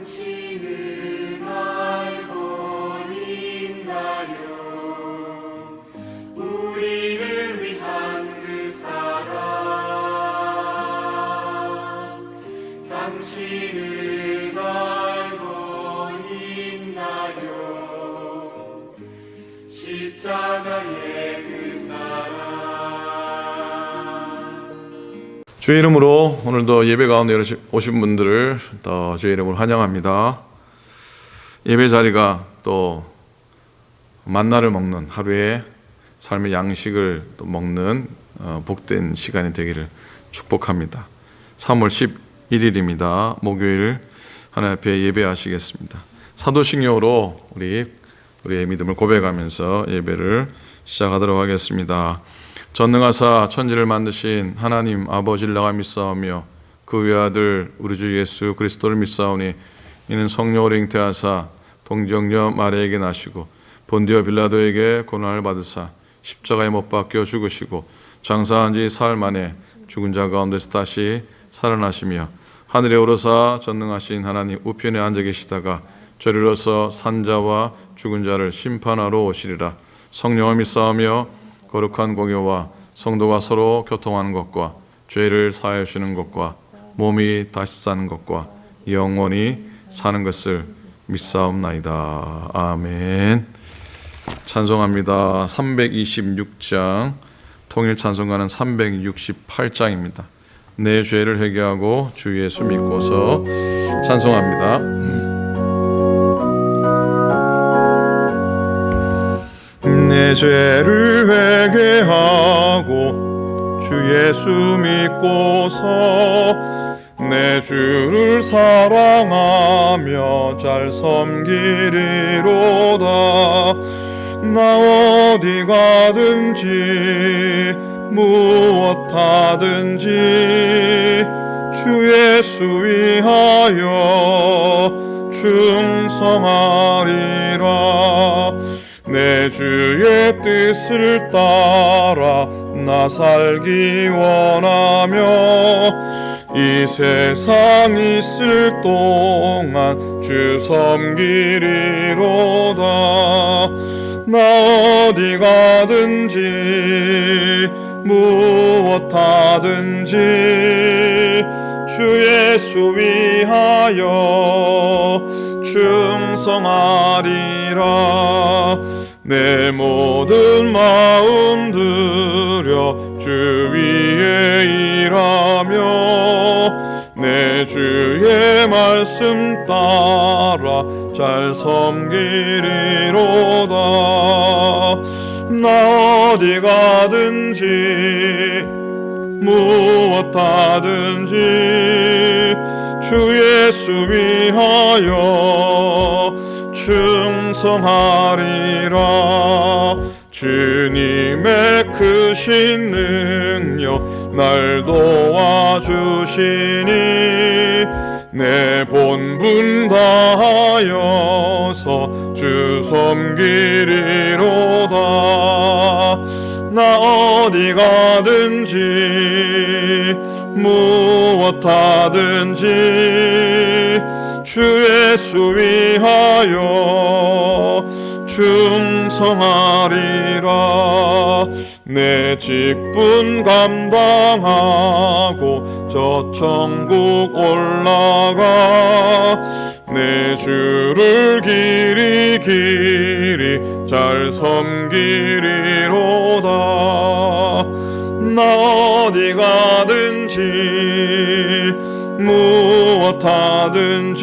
당신은 알고 있나요? 우리를 위한 그 사랑 당신은 알고 있나요? 십자가의 그 사랑. 주의 이름으로 오늘도 예배 가운데 오신 분들을 또 주의 이름으로 환영합니다. 예배 자리가 또 만나를 먹는, 하루의 삶의 양식을 또 먹는 복된 시간이 되기를 축복합니다. 3월 11일입니다. 목요일 하나님 앞에 예배하시겠습니다. 사도신경으로 우리의 믿음을 고백하면서 예배를 시작하도록 하겠습니다. 전능하사 천지를 만드신 하나님 아버지를 나가 믿사오며 그 외아들 우리 주 예수 그리스도를 믿사오니 이는 성령으로 잉태하사 동정녀 마리아에게 나시고 본디오 빌라도에게 고난을 받으사 십자가에 못 박혀 죽으시고 장사한 지 사흘 만에 죽은 자 가운데서 다시 살아나시며 하늘에 오르사 전능하신 하나님 우편에 앉아 계시다가 저리로서 산자와 죽은 자를 심판하러 오시리라. 성령을 믿사오며 거룩한 공예와 성도가 서로 교통하는 것과 죄를 사하여 주시는 것과 몸이 다시 사는 것과 영원히 사는 것을 믿사옵나이다. 아멘. 찬송합니다. 326장, 통일 찬송가는 368장입니다. 내 죄를 회개하고 주 예수 믿고서 찬송합니다. 내 죄를 회개하고 주 예수 믿고서 내 주를 사랑하며 잘 섬기리로다. 나 어디 가든지 무엇 하든지 주 예수 위하여 충성하리라. 내 주의 뜻을 따라 나 살기 원하며 이 세상 있을 동안 주 섬기리로다. 나 어디 가든지 무엇 하든지 주 예수 위하여 충성하리라. 내 모든 마음 들여 주 위에 일하며 내 주의 말씀 따라 잘 섬기리로다. 나 어디 가든지 무엇 하든지 주 예수 위하여 충성하리라. 주님의 크신 능력 날 도와주시니 내 본분 다하여서 주 섬기리로다. 나 어디 가든지 무엇 하든지 주 예수 위하여 충성하리라. 내 직분 감당하고 저 천국 올라가 내 주를 길이 잘 섬기리로다. 나 어디 가든지 무엇 하든지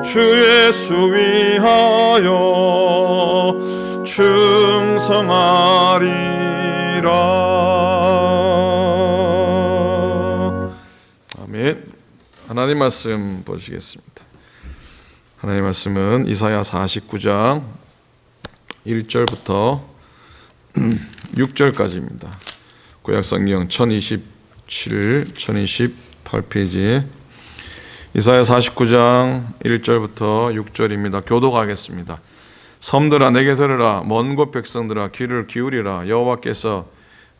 주 예수 위하여 충성하리라. 아멘. 하나님 말씀 보시겠습니다. 하나님 말씀은 이사야 49장 1절부터 6절까지입니다. 구약성경 1028페이지 이사야 49장 1절부터 6절입니다. 교독하겠습니다. 섬들아 내게 들으라. 먼 곳 백성들아 귀를 기울이라. 여호와께서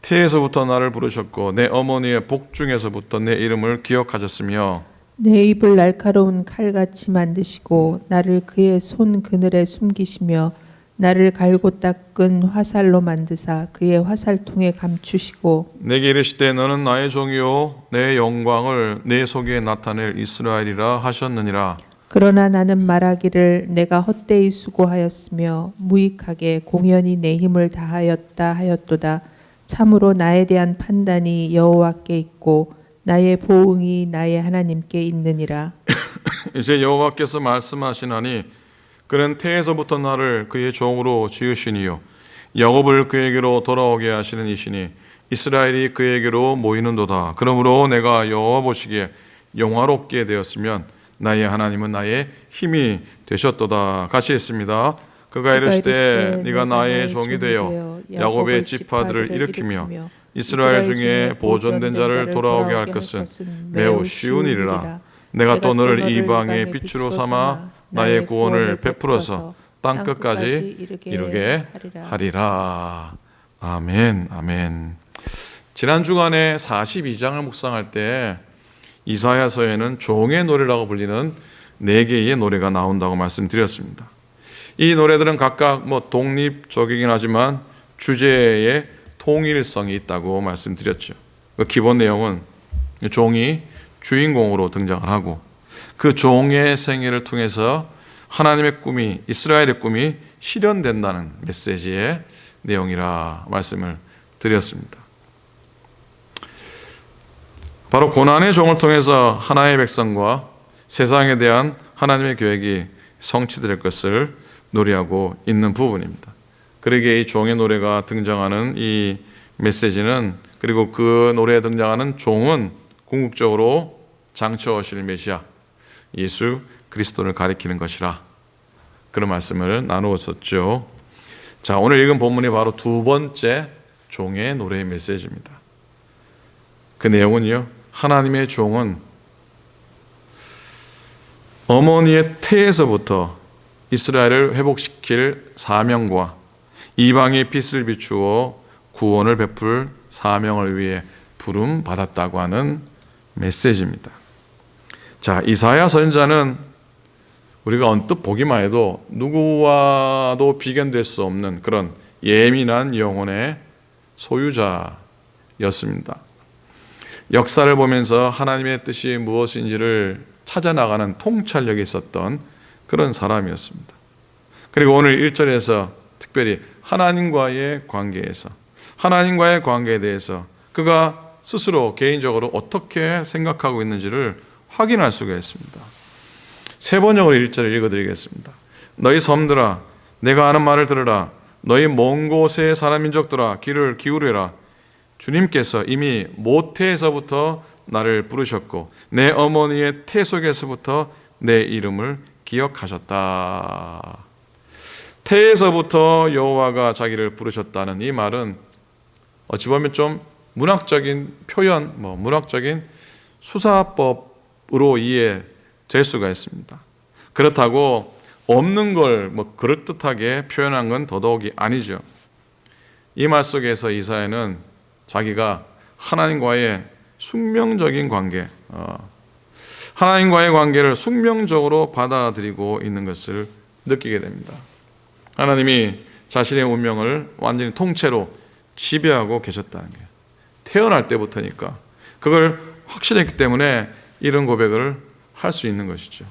태에서부터 나를 부르셨고 내 어머니의 복중에서부터 내 이름을 기억하셨으며 내 입을 날카로운 칼같이 만드시고 나를 그의 손 그늘에 숨기시며 나를 갈고 닦은 화살로 만드사 그의 화살통에 감추시고 내게 이르시되 너는 나의 종이요 내 영광을 내 속에 나타낼 이스라엘이라 하셨느니라. 그러나 나는 말하기를 내가 헛되이 수고하였으며 무익하게 공연히 내 힘을 다하였다 하였도다. 참으로 나에 대한 판단이 여호와께 있고 나의 보응이 나의 하나님께 있느니라. 이제 여호와께서 말씀하시나니 그는 태에서부터 나를 그의 종으로 지으시니요 야곱을 그에게로 돌아오게 하시는 이시니 이스라엘이 그에게로 모이는도다. 그러므로 내가 여호와 보시기에 영화롭게 되었으면 나의 하나님은 나의 힘이 되셨도다. 같이 했습니다. 그가 이르시되 네가 나의 종이 되어 야곱의 지파들을 일으키며 이스라엘 중에 보존된 자를 돌아오게 할 것은 매우 쉬운 일이라. 내가 또 너를 이방의 빛으로 삼아 나의 구원을 베풀어서 땅 끝까지 이루게 하리라. 아멘, 아멘. 지난 주간에 42장을 묵상할 때 이사야서에는 종의 노래라고 불리는 4개의 노래가 나온다고 말씀드렸습니다. 이 노래들은 각각 독립적이긴 하지만 주제에 통일성이 있다고 말씀드렸죠. 그 기본 내용은 종이 주인공으로 등장을 하고 그 종의 생애를 통해서 하나님의 꿈이, 이스라엘의 꿈이 실현된다는 메시지의 내용이라 말씀을 드렸습니다. 바로 고난의 종을 통해서 하나의 백성과 세상에 대한 하나님의 계획이 성취될 것을 노래하고 있는 부분입니다. 그러기에 이 종의 노래가 등장하는 이 메시지는, 그리고 그 노래에 등장하는 종은 궁극적으로 장처하실 메시아 예수 그리스도를 가리키는 것이라, 그런 말씀을 나누었었죠. 자, 오늘 읽은 본문이 바로 두 번째 종의 노래의 메시지입니다. 그 내용은요, 하나님의 종은 어머니의 태에서부터 이스라엘을 회복시킬 사명과 이방의 빛을 비추어 구원을 베풀 사명을 위해 부름 받았다고 하는 메시지입니다. 자, 이사야 선지자는 우리가 언뜻 보기만 해도 누구와도 비견될 수 없는 그런 예민한 영혼의 소유자였습니다. 역사를 보면서 하나님의 뜻이 무엇인지를 찾아나가는 통찰력이 있었던 그런 사람이었습니다. 그리고 오늘 1절에서 특별히 하나님과의 관계에서, 하나님과의 관계에 대해서 그가 스스로 개인적으로 어떻게 생각하고 있는지를 확인할 수가 있습니다. 세 번역으로 1절을 읽어드리겠습니다. 너희 섬들아, 내가 하는 말을 들으라. 너희 먼 곳의 사람 민족들아, 귀를 기울여라. 주님께서 이미 모태에서부터 나를 부르셨고 내 어머니의 태 속에서부터 내 이름을 기억하셨다. 태에서부터 여호와가 자기를 부르셨다는 이 말은 어찌 보면 좀 문학적인 표현, 문학적인 수사법으로 이해될 수가 있습니다. 그렇다고 없는 걸 그럴듯하게 표현한 건 더더욱이 아니죠. 이 말 속에서 이사야는 자기가 하나님과의 숙명적인 관계, 하나님과의 관계를 숙명적으로 받아들이고 있는 것을 느끼게 됩니다. 하나님이 자신의 운명을 완전히 통째로 지배하고 계셨다는 게 태어날 때부터니까 그걸 확신했기 때문에 이런 고백을 할 수 있는 것이죠.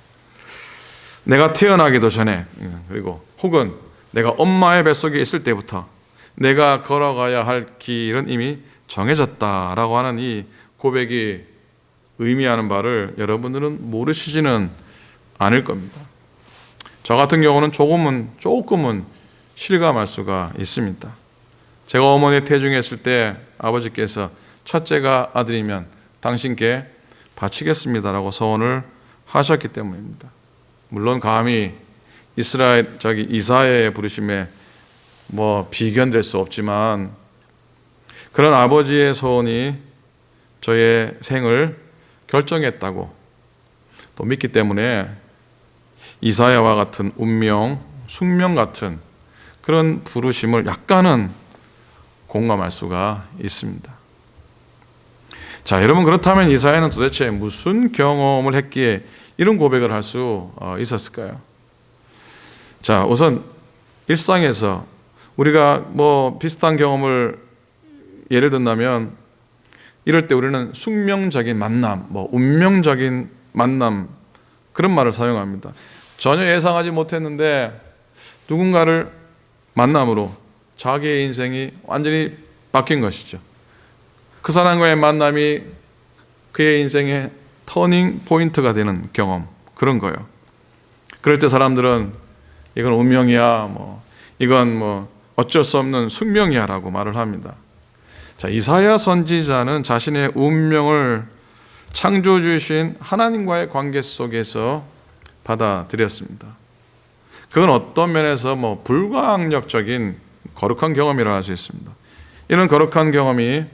내가 태어나기도 전에, 그리고 혹은 내가 엄마의 뱃속에 있을 때부터 내가 걸어가야 할 길은 이미 정해졌다라고 하는 이 고백이 의미하는 바를 여러분들은 모르시지는 않을 겁니다. 저 같은 경우는 조금은 실감할 수가 있습니다. 제가 어머니의 태중에 있을 때 아버지께서 첫째가 아들이면 당신께 바치겠습니다라고 서원을 하셨기 때문입니다. 물론 감히 이사야의 부르심에 비견될 수 없지만 그런 아버지의 소원이 저의 생을 결정했다고 또 믿기 때문에 이사야와 같은 운명, 숙명 같은 그런 부르심을 약간은 공감할 수가 있습니다. 자, 여러분, 그렇다면 이사야는 도대체 무슨 경험을 했기에 이런 고백을 할 수 있었을까요? 자, 우선 일상에서 우리가 뭐 비슷한 경험을 예를 든다면 이럴 때 우리는 숙명적인 만남, 뭐 운명적인 만남, 그런 말을 사용합니다. 전혀 예상하지 못했는데 누군가를 만남으로 자기의 인생이 완전히 바뀐 것이죠. 그 사람과의 만남이 그의 인생의 터닝 포인트가 되는 경험, 그런 거예요. 그럴 때 사람들은 이건 운명이야, 이건 어쩔 수 없는 숙명이야 라고 말을 합니다. 자, 이사야 선지자는 자신의 운명을 창조주이신 하나님과의 관계 속에서 받아들였습니다. 그건 어떤 면에서 불가항력적인 거룩한 경험이라 할 수 있습니다. 이런 거룩한 경험이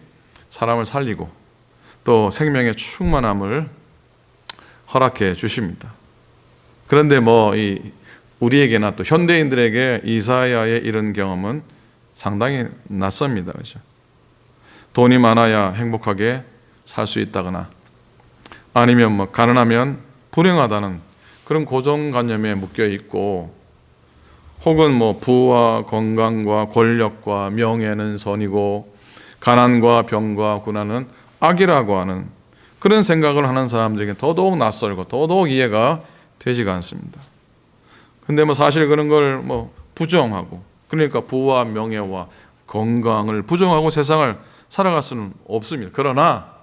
사람을 살리고 또 생명의 충만함을 허락해 주십니다. 그런데 우리에게나 또 현대인들에게 이사야의 이런 경험은 상당히 낯섭니다. 그렇죠? 돈이 많아야 행복하게 살 수 있다거나 아니면 가난하면 불행하다는 그런 고정관념에 묶여 있고, 혹은 부와 건강과 권력과 명예는 선이고 가난과 병과 고난은 악이라고 하는 그런 생각을 하는 사람들에게 더더욱 낯설고 더더욱 이해가 되지가 않습니다. 근데 사실 그런 걸 부정하고, 그러니까 부와 명예와 건강을 부정하고 세상을 살아갈 수는 없습니다. 그러나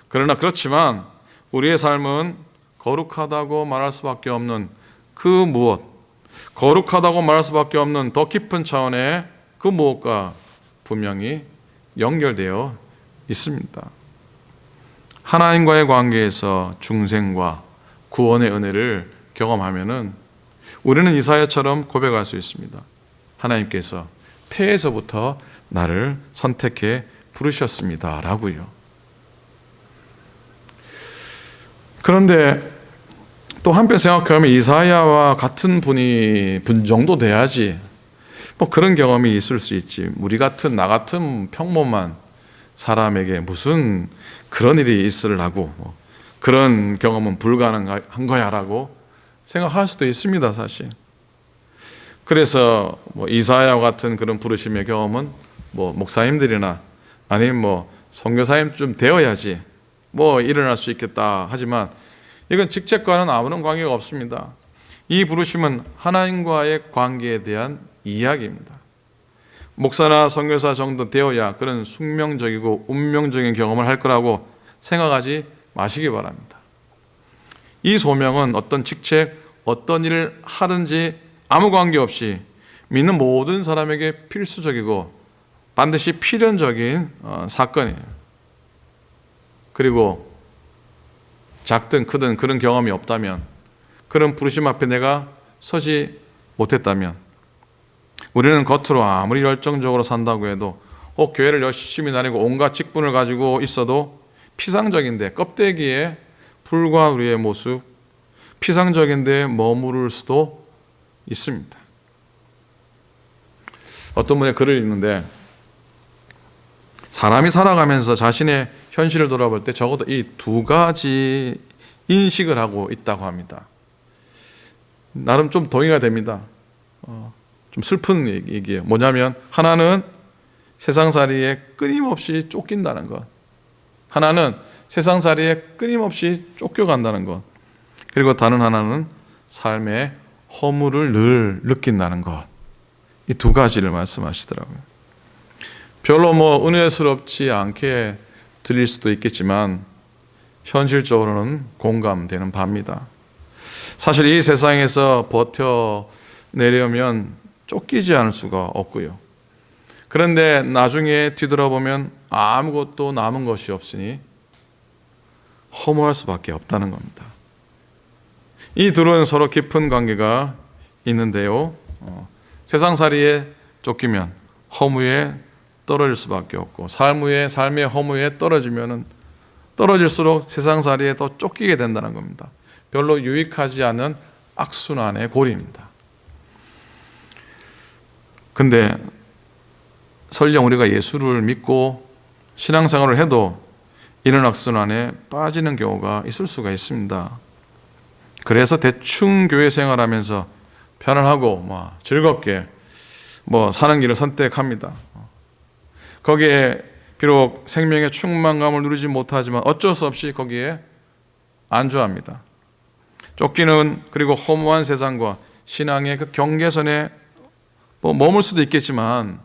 그렇지만 우리의 삶은 거룩하다고 말할 수밖에 없는 그 무엇, 거룩하다고 말할 수밖에 없는 더 깊은 차원의 그 무엇과 분명히 연결되어 있습니다. 하나님과의 관계에서 중생과 구원의 은혜를 경험하면은 우리는 이사야처럼 고백할 수 있습니다. 하나님께서 태에서부터 나를 선택해 부르셨습니다 라고요. 그런데 또 한편 생각하면 이사야와 같은 분 정도 돼야지 그런 경험이 있을 수 있지, 우리 같은 나 같은 평범한 사람에게 무슨 그런 일이 있으려고 그런 경험은 불가능한 거야 라고 생각할 수도 있습니다. 사실 그래서 이사야와 같은 그런 부르심의 경험은 목사님들이나 아니면 선교사님쯤 되어야지 일어날 수 있겠다 하지만 이건 직책과는 아무런 관계가 없습니다. 이 부르심은 하나님과의 관계에 대한 이야기입니다. 목사나 선교사 정도 되어야 그런 숙명적이고 운명적인 경험을 할 거라고 생각하지 마시기 바랍니다. 이 소명은 어떤 직책, 어떤 일을 하든지 아무 관계없이 믿는 모든 사람에게 필수적이고 반드시 필연적인 사건이에요. 그리고 작든 크든 그런 경험이 없다면, 그런 부르심 앞에 내가 서지 못했다면, 우리는 겉으로 아무리 열정적으로 산다고 해도 교회를 열심히 다니고 온갖 직분을 가지고 있어도 피상적인데 껍데기에 불과 우리의 모습, 피상적인데 머무를 수도 있습니다. 어떤 분의 글을 읽는데 사람이 살아가면서 자신의 현실을 돌아볼 때 적어도 이 두 가지 인식을 하고 있다고 합니다. 나름 좀 동의가 됩니다. 좀 슬픈 얘기예요. 뭐냐면 하나는 세상살이에 끊임없이 쫓긴다는 것, 하나는 세상살이에 끊임없이 쫓겨간다는 것, 그리고 다른 하나는 삶의 허물을 늘 느낀다는 것. 이 두 가지를 말씀하시더라고요. 별로 은혜스럽지 않게 들릴 수도 있겠지만 현실적으로는 공감되는 바입니다. 사실 이 세상에서 버텨내려면 쫓기지 않을 수가 없고요. 그런데 나중에 뒤돌아보면 아무것도 남은 것이 없으니 허무할 수밖에 없다는 겁니다. 이 둘은 서로 깊은 관계가 있는데요. 세상살이에 쫓기면 허무에 떨어질 수밖에 없고, 삶의 허무에 떨어질수록 세상살이에 더 쫓기게 된다는 겁니다. 별로 유익하지 않은 악순환의 고리입니다. 근데 설령 우리가 예수를 믿고 신앙생활을 해도 이런 악순환에 빠지는 경우가 있을 수가 있습니다. 그래서 대충 교회 생활하면서 편안하고 즐겁게 사는 길을 선택합니다. 거기에 비록 생명의 충만감을 누리지 못하지만 어쩔 수 없이 거기에 안주합니다. 쫓기는 그리고 허무한 세상과 신앙의 그 경계선에 머물 수도 있겠지만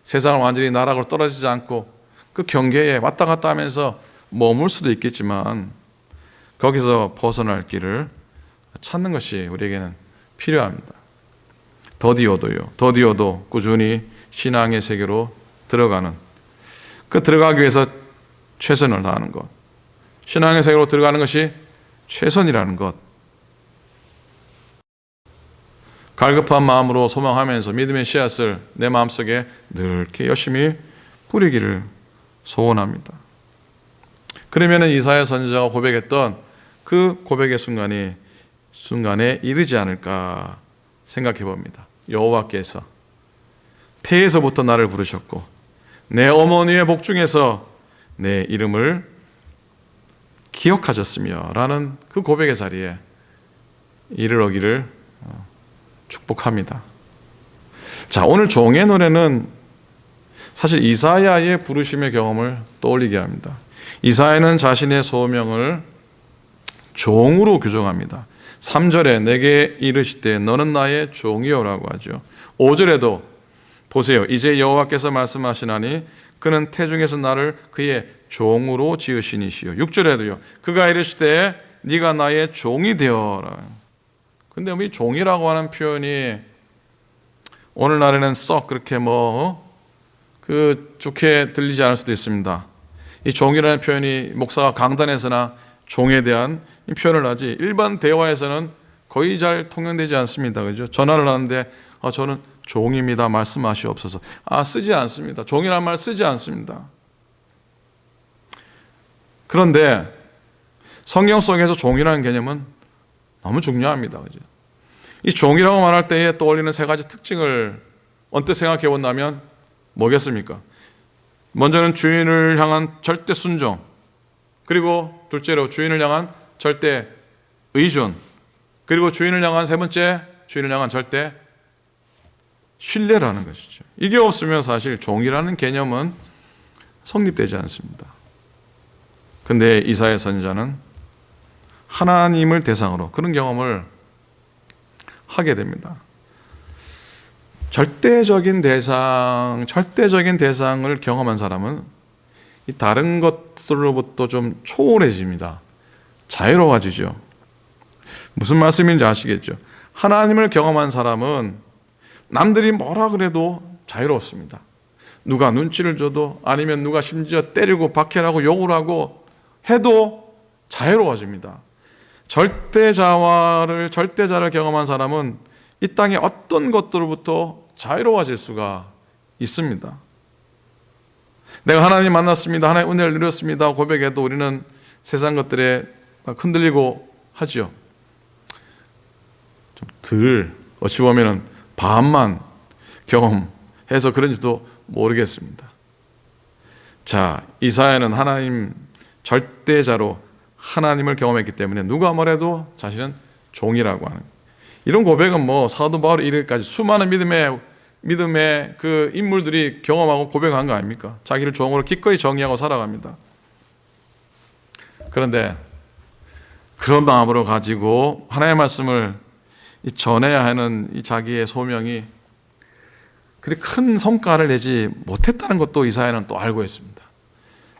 세상을 완전히 나락으로 떨어지지 않고 그 경계에 왔다 갔다 하면서 머물 수도 있겠지만 거기서 벗어날 길을 찾는 것이 우리에게는 필요합니다. 더디어도 꾸준히 신앙의 세계로 들어가는, 들어가기 위해서 최선을 다하는 것, 신앙의 세계로 들어가는 것이 최선이라는 것, 갈급한 마음으로 소망하면서 믿음의 씨앗을 내 마음속에 늘 이렇게 열심히 뿌리기를 소원합니다. 그러면 이사야 선지자가 고백했던 그 고백의 순간에 이르지 않을까 생각해 봅니다. 여호와께서 태에서부터 나를 부르셨고 내 어머니의 복중에서 내 이름을 기억하셨으며 라는 그 고백의 자리에 이르러기를 축복합니다. 자, 오늘 종의 노래는 사실 이사야의 부르심의 경험을 떠올리게 합니다. 이사야는 자신의 소명을 종으로 규정합니다. 3절에 내게 이르시되 너는 나의 종이요라고 하죠. 5절에도 보세요. 이제 여호와께서 말씀하시나니 그는 태중에서 나를 그의 종으로 지으시니시요. 6절에도요. 그가 이르시되 네가 나의 종이 되어라. 근데 이 종이라고 하는 표현이 오늘날에는 썩 그렇게 좋게 들리지 않을 수도 있습니다. 이 종이라는 표현이 목사가 강단에서나 종에 대한 표현을 하지 일반 대화에서는 거의 잘 통용되지 않습니다. 그죠? 전화를 하는데 저는 종입니다. 말씀하시옵소서. 쓰지 않습니다. 종이라는 말 쓰지 않습니다. 그런데 성경 속에서 종이라는 개념은 너무 중요합니다. 그죠? 이 종이라고 말할 때에 떠올리는 세 가지 특징을 언뜻 생각해 본다면 뭐겠습니까? 먼저는 주인을 향한 절대 순종, 그리고 둘째로 주인을 향한 절대 의존, 그리고 주인을 향한 세 번째, 주인을 향한 절대 신뢰라는 것이죠. 이게 없으면 사실 종이라는 개념은 성립되지 않습니다. 그런데 이사야 선지자는 하나님을 대상으로 그런 경험을 하게 됩니다. 절대적인 대상을 경험한 사람은 이 다른 것들로부터 좀 초월해집니다. 자유로워지죠. 무슨 말씀인지 아시겠죠? 하나님을 경험한 사람은 남들이 뭐라 그래도 자유롭습니다. 누가 눈치를 줘도 아니면 누가 심지어 때리고 박해하고 욕을 하고 해도 자유로워집니다. 절대자를 경험한 사람은 이 땅의 어떤 것들로부터 자유로워질 수가 있습니다. 내가 하나님 만났습니다. 하나님 은혜를 누렸습니다. 고백해도 우리는 세상 것들에 흔들리고 하죠. 좀 어찌 보면 반만 경험해서 그런지도 모르겠습니다. 자, 이사야는 하나님 절대자로 하나님을 경험했기 때문에 누가 뭐래도 자신은 종이라고 하는 이런 고백은 사도 바울 이르기까지 수많은 믿음의 그 인물들이 경험하고 고백한 거 아닙니까? 자기를 종으로 기꺼이 정의하고 살아갑니다. 그런데 그런 마음으로 가지고 하나님의 말씀을 전해야 하는 이 자기의 소명이 그리 큰 성과를 내지 못했다는 것도 이사야는 또 알고 있습니다.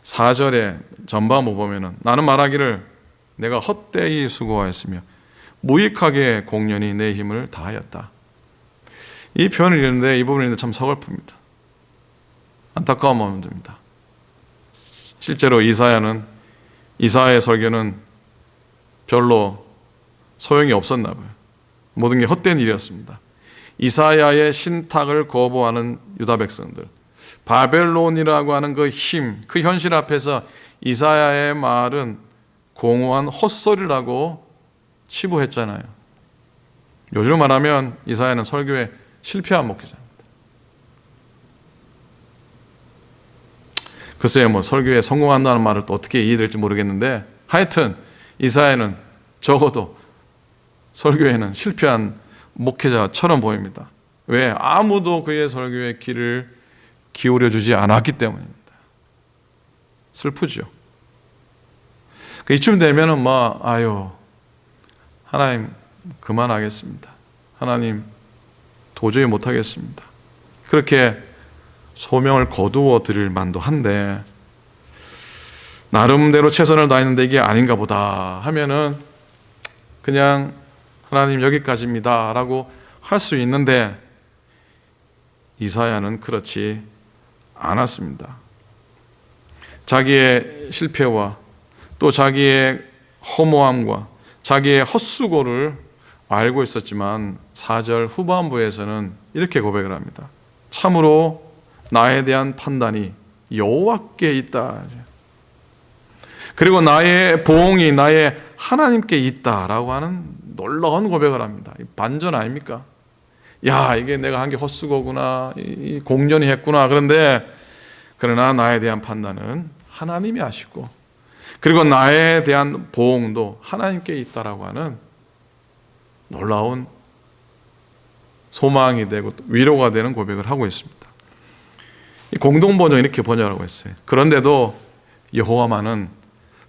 4절에 전반부 보면은 나는 말하기를 내가 헛되이 수고하였으며 무익하게 공연히 내 힘을 다하였다. 이 표현을 읽는데 이 부분을 읽는데 참 서글픕니다. 안타까운 마음이 듭니다. 실제로 이사야의 설교는 별로 소용이 없었나 봐요. 모든 게 헛된 일이었습니다. 이사야의 신탁을 거부하는 유다 백성들, 바벨론이라고 하는 그 힘, 그 현실 앞에서 이사야의 말은 공허한 헛소리라고 치부했잖아요. 요즘 말하면 이사야는 설교에 실패한 목회자입니다. 글쎄요, 뭐 설교에 성공한다는 말을 또 어떻게 이해될지 모르겠는데 하여튼 이사야는 적어도 설교에는 실패한 목회자처럼 보입니다. 왜? 아무도 그의 설교에 귀를 기울여 주지 않았기 때문입니다. 슬프죠. 이쯤 되면은 아유, 하나님 그만하겠습니다. 하나님 도저히 못하겠습니다. 그렇게 소명을 거두어 드릴 만도 한데 나름대로 최선을 다했는데 이게 아닌가 보다 하면은 그냥 하나님 여기까지입니다 라고 할 수 있는데 이사야는 그렇지 않았습니다. 자기의 실패와 또 자기의 허무함과 자기의 헛수고를 알고 있었지만 4절 후반부에서는 이렇게 고백을 합니다. 참으로 나에 대한 판단이 여호와께 있다. 그리고 나의 보응이 나의 하나님께 있다라고 하는 놀라운 고백을 합니다. 반전 아닙니까? 야, 이게 내가 한 게 헛수고구나, 이 공연히 했구나. 그러나 나에 대한 판단은 하나님이 하시고, 그리고 나에 대한 보응도 하나님께 있다라고 하는 놀라운 소망이 되고 위로가 되는 고백을 하고 있습니다. 이 공동번역 이렇게 번역하고 있어요. 그런데도 여호와만은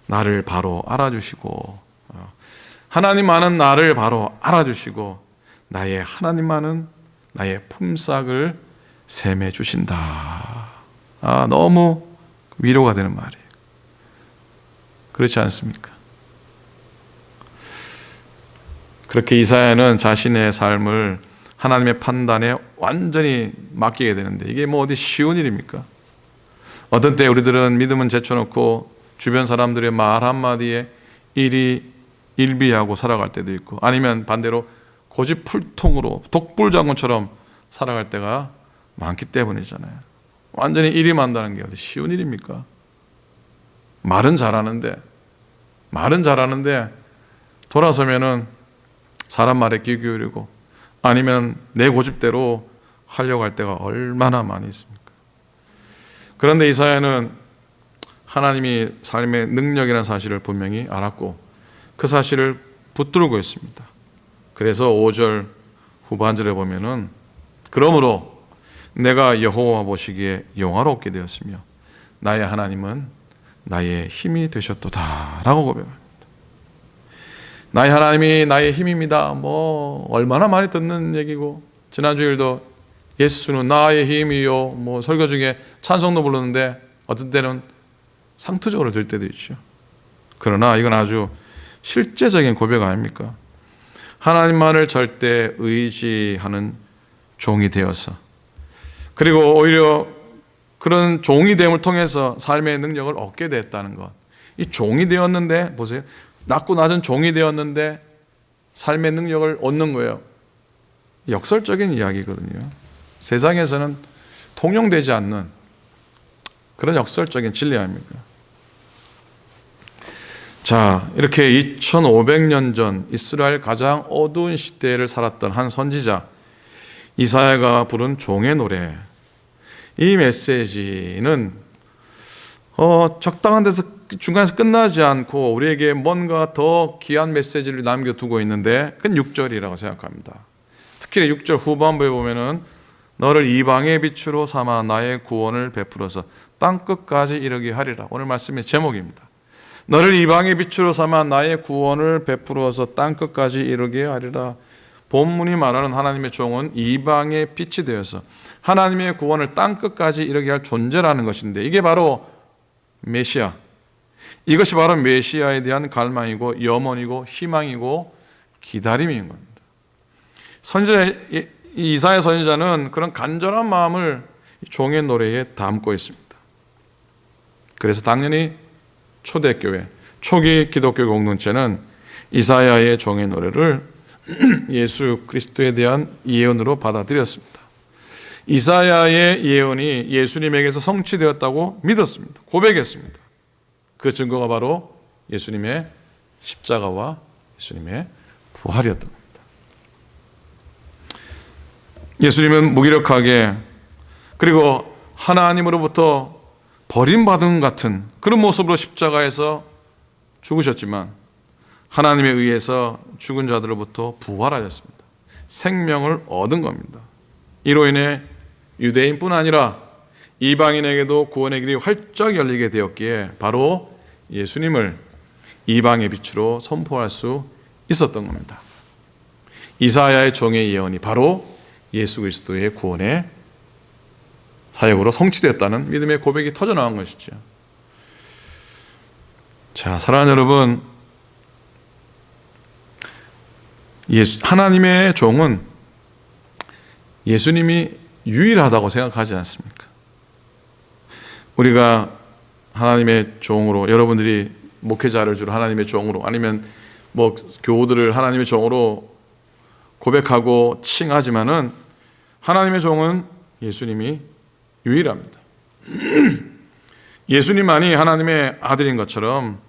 나를 바로 알아주시고, 하나님만은 나를 바로 알아주시고, 나의 하나님만은 나의 품삯을 셈해 주신다. 너무 위로가 되는 말이에요. 그렇지 않습니까? 그렇게 이사야는 자신의 삶을 하나님의 판단에 완전히 맡기게 되는데 이게 어디 쉬운 일입니까? 어떤 때 우리들은 믿음은 제쳐놓고 주변 사람들의 말 한마디에 일비하고 살아갈 때도 있고, 아니면 반대로 고집불통으로 독불장군처럼 살아갈 때가 많기 때문이잖아요. 완전히 일임한다는 게 어디 쉬운 일입니까? 말은 잘하는데 돌아서면은 사람 말에 귀 기울이고 아니면 내 고집대로 하려고 할 때가 얼마나 많이 있습니까? 그런데 이사야는 하나님이 삶의 능력이라는 사실을 분명히 알았고 그 사실을 붙들고 있습니다. 그래서 5절 후반절에 보면은 그러므로 내가 여호와 보시기에 영화롭게 되었으며 나의 하나님은 나의 힘이 되셨도다 라고 고백합니다. 나의 하나님이 나의 힘입니다. 얼마나 많이 듣는 얘기고, 지난주일도 예수는 나의 힘이요 설교 중에 찬송도 부르는데 어떤 때는 상투적으로 들 때도 있죠. 그러나 이건 아주 실제적인 고백 아닙니까? 하나님만을 절대 의지하는 종이 되어서, 그리고 오히려 그런 종이 됨을 통해서 삶의 능력을 얻게 됐다는 것. 이 종이 되었는데, 보세요. 낮고 낮은 종이 되었는데 삶의 능력을 얻는 거예요. 역설적인 이야기거든요. 세상에서는 통용되지 않는 그런 역설적인 진리 아닙니까? 자, 이렇게 2500년 전 이스라엘 가장 어두운 시대를 살았던 한 선지자 이사야가 부른 종의 노래, 이 메시지는 적당한 데서 중간에서 끝나지 않고 우리에게 뭔가 더 귀한 메시지를 남겨두고 있는데 그건 6절이라고 생각합니다. 특히 6절 후반부에 보면은 너를 이방의 빛으로 삼아 나의 구원을 베풀어서 땅끝까지 이르게 하리라. 오늘 말씀의 제목입니다. 너를 이방의 빛으로 삼아 나의 구원을 베풀어서 땅끝까지 이르게 하리라. 본문이 말하는 하나님의 종은 이방의 빛이 되어서 하나님의 구원을 땅끝까지 이르게 할 존재라는 것인데, 이게 바로 메시아, 이것이 바로 메시아에 대한 갈망이고 염원이고 희망이고 기다림인 겁니다. 선지자 이사야 선지자는 그런 간절한 마음을 종의 노래에 담고 있습니다. 그래서 당연히 초대교회, 초기 기독교 공동체는 이사야의 종의 노래를 예수 그리스도에 대한 예언으로 받아들였습니다. 이사야의 예언이 예수님에게서 성취되었다고 믿었습니다. 고백했습니다. 그 증거가 바로 예수님의 십자가와 예수님의 부활이었던 겁니다. 예수님은 무기력하게, 그리고 하나님으로부터 버림받은 같은 그런 모습으로 십자가에서 죽으셨지만 하나님에 의해서 죽은 자들로부터 부활하셨습니다. 생명을 얻은 겁니다. 이로 인해 유대인뿐 아니라 이방인에게도 구원의 길이 활짝 열리게 되었기에 바로 예수님을 이방의 빛으로 선포할 수 있었던 겁니다. 이사야의 종의 예언이 바로 예수 그리스도의 구원의 사역으로 성취됐다는 믿음의 고백이 터져나온 것이죠. 자, 사랑하는 여러분, 하나님의 종은 예수님이 유일하다고 생각하지 않습니까? 우리가 하나님의 종으로, 여러분들이 목회자를 주로 하나님의 종으로, 아니면 뭐 교우들을 하나님의 종으로 고백하고 칭하지만은 하나님의 종은 예수님이 유일합니다. 예수님만이 하나님의 아들인 것처럼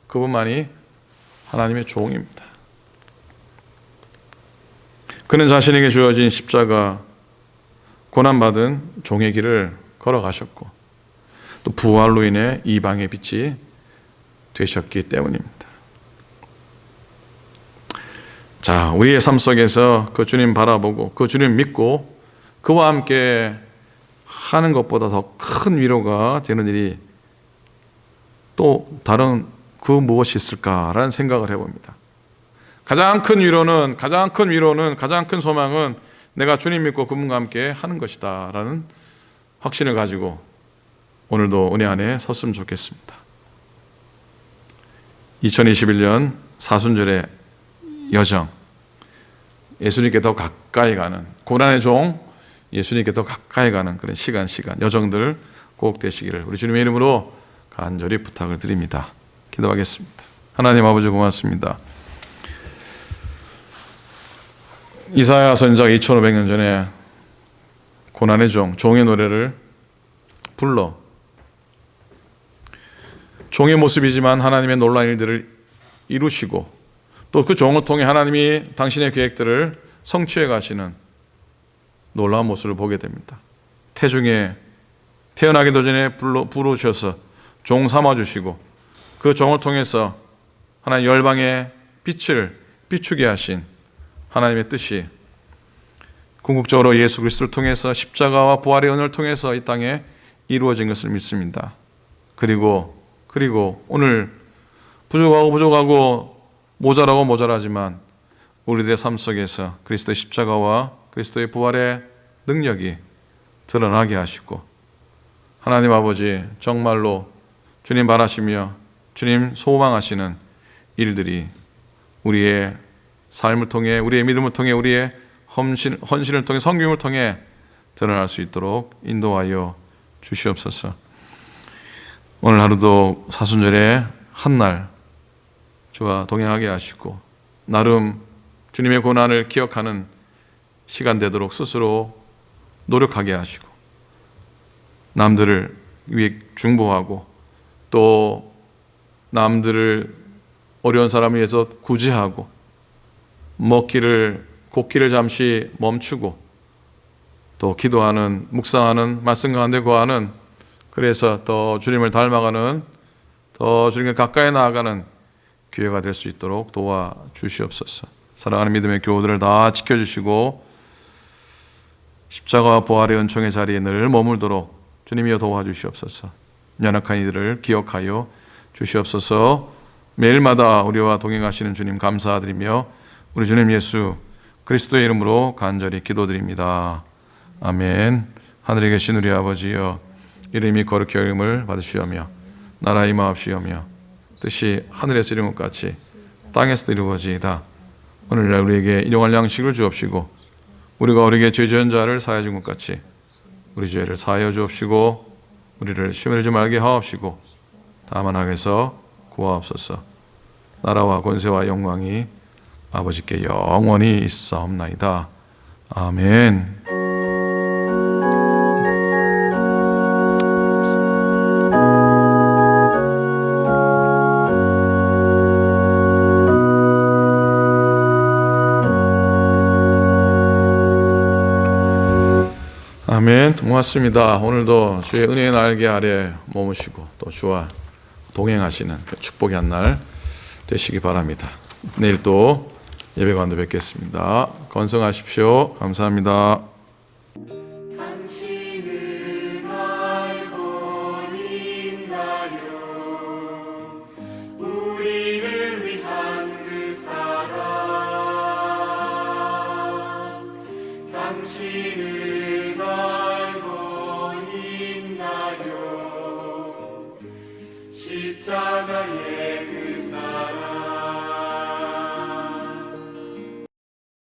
그분만이 하나님의 종입니다. 그는 자신에게 주어진 십자가, 고난받은 종의 길을 걸어가셨고 또 부활로 인해 이방의 빛이 되셨기 때문입니다. 자, 우리의 삶 속에서 그 주님 바라보고 그 주님 믿고 그와 함께 하는 것보다 더 큰 위로가 되는 일이 또 다른 그 무엇이 있을까라는 생각을 해봅니다. 가장 큰 위로는, 가장 큰 소망은 내가 주님 믿고 그분과 함께 하는 것이다 라는 확신을 가지고 오늘도 은혜 안에 섰으면 좋겠습니다. 2021년 사순절의 여정, 예수님께 더 가까이 가는, 고난의 종 예수님께 더 가까이 가는 그런 시간 여정들 꼭 되시기를 우리 주님의 이름으로 간절히 부탁을 드립니다. 기도하겠습니다. 하나님 아버지 고맙습니다. 이사야 선지자가 2500년 전에 고난의 종, 종의 노래를 불러 종의 모습이지만 하나님의 놀라운 일들을 이루시고 또 그 종을 통해 하나님이 당신의 계획들을 성취해 가시는 놀라운 모습을 보게 됩니다. 태중에 태어나기도 전에 부르셔서 종 삼아주시고 그 종을 통해서 하나님 열방의 빛을 비추게 하신 하나님의 뜻이 궁극적으로 예수 그리스도를 통해서 십자가와 부활의 은혜를 통해서 이 땅에 이루어진 것을 믿습니다. 그리고 오늘 부족하고 모자라지만 우리들의 삶 속에서 그리스도의 십자가와 그리스도의 부활의 능력이 드러나게 하시고 하나님 아버지 정말로 주님 바라시며 주님 소망하시는 일들이 우리의 삶을 통해, 우리의 믿음을 통해, 우리의 헌신을 통해, 성김을 통해 드러날 수 있도록 인도하여 주시옵소서. 오늘 하루도 사순절의 한날 주와 동행하게 하시고 나름 주님의 고난을 기억하는 시간 되도록 스스로 노력하게 하시고 남들을 위해 중보하고 또 남들을 어려운 사람을 위해서 구제하고 곡기를 잠시 멈추고 또 기도하는, 묵상하는, 말씀 가운데 거하는, 그래서 더 주님을 닮아가는, 더 주님께 가까이 나아가는 기회가 될 수 있도록 도와주시옵소서. 사랑하는 믿음의 교우들을 다 지켜주시고 십자가와 부활의 은총의 자리에 늘 머물도록 주님이여 도와주시옵소서. 연약한 이들을 기억하여 주시옵소서. 매일마다 우리와 동행하시는 주님 감사드리며 우리 주님 예수 그리스도의 이름으로 간절히 기도드립니다. 아멘. 하늘에 계신 우리 아버지여, 이름이 거룩히 여김을 받으시오며 나라 임하옵시오며 뜻이 하늘에서 이룬 것 같이 땅에서도 이루어지이다. 오늘날 우리에게 일용할 양식을 주옵시고 우리가 우리에게 죄 지은 자를 사하여 준 것 같이 우리 죄를 사하여 주옵시고 우리를 시험에 들지 말게 하옵시고 다만 악에서 구하옵소서. 나라와 권세와 영광이 아버지께 영원히 있사옵나이다. 아멘. 아멘. 아멘. 고맙습니다. 오늘도 주의 은혜의 날개 아래 머무시고 또 주와 동행하시는 축복의 한 날 되시기 바랍니다. 내일 또 예배 가운데 뵙겠습니다. 건승하십시오. 감사합니다. 당신은 알고 있나요? 우리를 위한 그 사랑. 당신은 알고 있나요? 십자가에